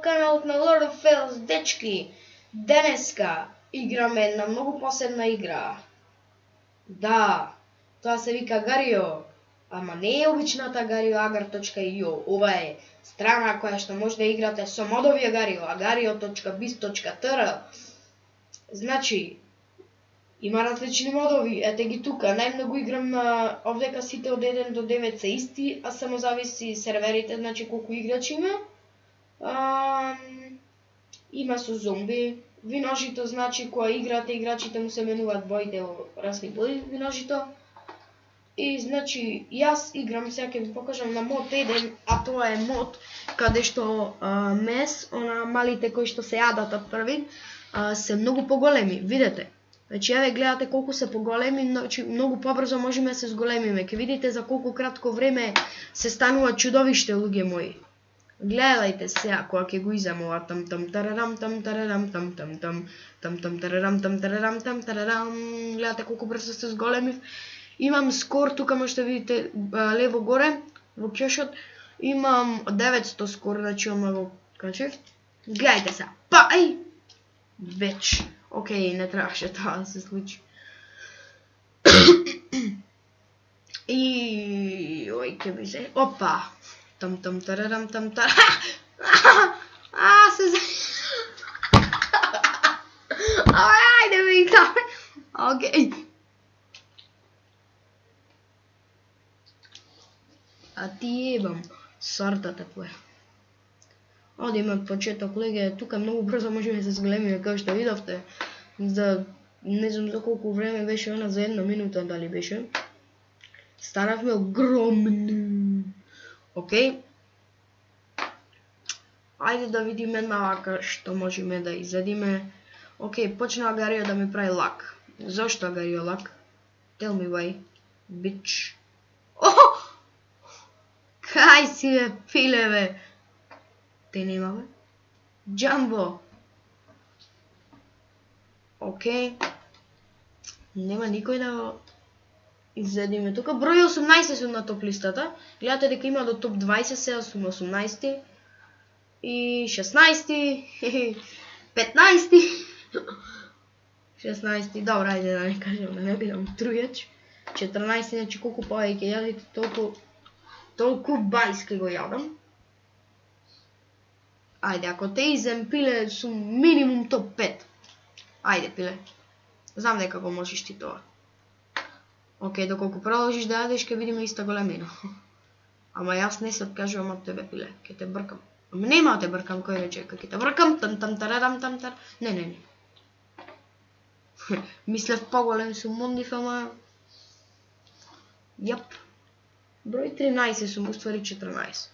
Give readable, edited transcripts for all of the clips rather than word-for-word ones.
каналот на Lord of Fails, дечки. Денеска играме една многу посебна игра. Да, тоа се вика Gario, ама не е обичната garioagar.io. Ова е страна која што може да играте со модови Gario, agario.biz.tr. Значи, има различни модови, ете ги тука. Најмногу играм на овдека сите од 1 до 9 се исти, а само зависи серверите, значи колку играчи има. Има со зомби. Виножито, значи кога играте, играчите му се менуваат боите во разни бои виножито. И значи јас играм, сега ќе ви покажам на мод 1, а тоа е мод каде што мес, малите кои што се јадат од први, се многу поголеми, видете. Значи, еве гледате колку се поголеми, значи многу побрзо можеме да се зголемиме. Ке видите за колку кратко време се станува чудовиште, луѓе мои. Гледајте сега кога ќе го изем ова там тарарам там тарарам там тарарам там тарарам там тарарам. Гледате колку брзо се зголемив. Имам скор тука можете видите лево горе во кјошот. Имам 900 скор, значи ама го качев. Гледајте сега. Па ај веќе. Океј, не требаше тоа да се случи. И ој ќе би се. Опа. Там тарарам там тарарам. Се за. Ајде ми играме. Океј. А ти ебам сортата твоја. Оде има почеток, леге, тука многу брзо можеме да се зголемиме, како што видовте. За не знам за колку време беше она, за 1 минута дали беше. Станавме огромни. Океј. Ајде да видиме навака што можеме да изедиме. Океј, почнаа Gario да ми прави лак. Зошто Gario лак? Tell me why, bitch. Охо! Кај си бе, пиле бе? Те нема бе? Джамбо! Океј. Нема никој да го изедиме тука. Број 18 сум на топ листата. Гледате дека има до топ 20, сега сум 18. И 16. 15. 16. Добра, ајде да не кажем, да не бидам трујач. 14, значи колку повеќе јадите, толку бајс ке го јадам. Ајде, ако те изем, пиле, сум минимум топ 5. Ајде, пиле. Знам дека го можеш ти тоа. Океј, доколку продолжиш да јадеш, ке видиме иста големина. Ама јас не се откажувам од тебе, пиле. Ке те бркам. Ама нема да те бркам, кој рече, ке те бркам, тарарам, тар. Не. Мислев поголем сум мондив, ама... Јап. Број 13 сум, уствари 14.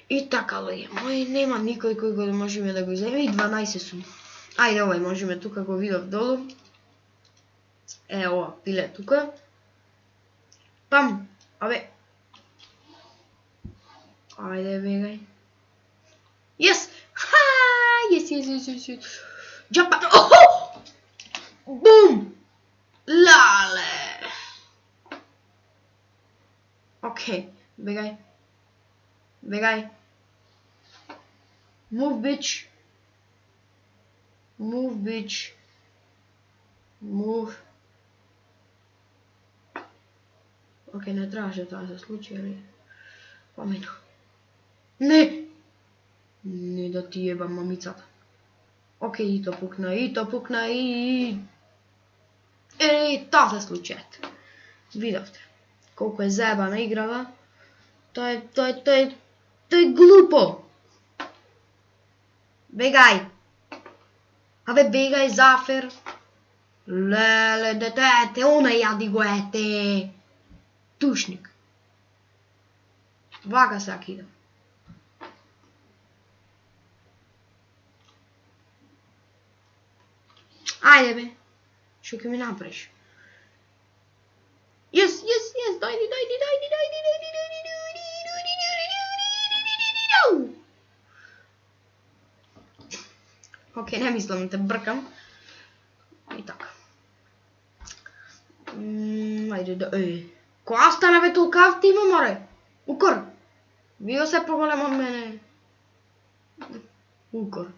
И така, луѓе мои, нема никој кој го можеме да го иземе, и 12 сум. Ајде, овај можеме, тука го видов долу. Ова, пиле тука. Пам, абе. Ајде, бегај. Јес! Ха! Јес. Джапа! Охо! Бум! Лале! Океј, бегај. Move, bitch. Move. Океј, не требаше тоа да се случи, али... Помина. Не да ти ебам мамицата. Океј, и то пукна, и... Тоа се случи, ето. Видовте. Колку е заебана играва. Тоа е глупо. Бегај. Абе, бегај, Зафер. Леле, дете, она јади го, ете. Тушник. Вака сега идам. Ајде бе. Шо ќе ми направиш? Јес, дојди. Океј, не мислам да те бркам. И така. Ајде да... Која стана бе толкав ти има, море? Укор. Био се поголем од мене. Укор.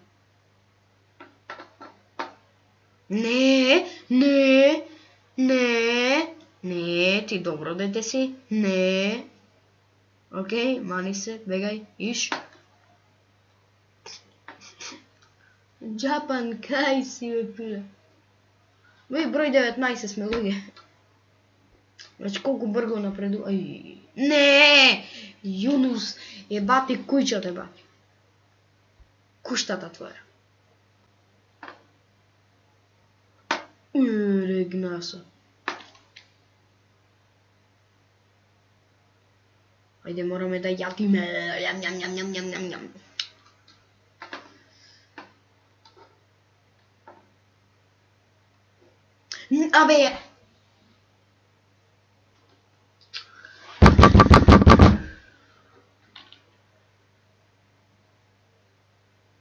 Не, не, не, не, ти добро дете си, не. Окей, мани се, бегај, иш. Джапан, кај си, бе, пиле? Бе, број 19 сме луѓе. Значи, колку брго напреду... Ај... Не! Јунус, ебати кујчата, бати. Куштата твоја. Регнаса. Ајде, мораме да јадиме. Јам, јам, јам, јам, јам, јам, јам. Абе!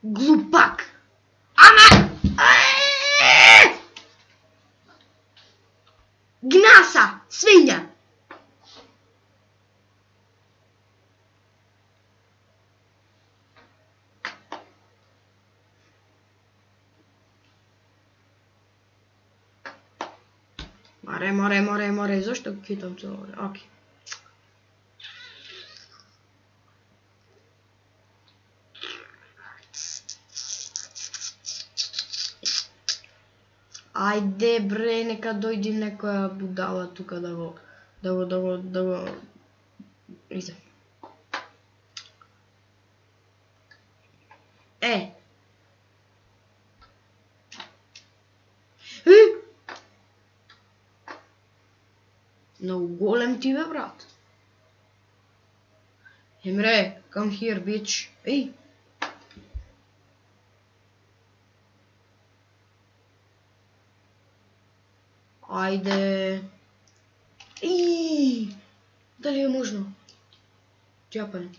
Глупак! Ама! Гнаса! Свиња! Море, зашто китам цело време? Окей. Ајде бре, нека дојди некоја будала тука да го изе. Многу голем ти бе, брат. Емре, come here, bitch. Еј. Ајде. Дали е можно? Джапан.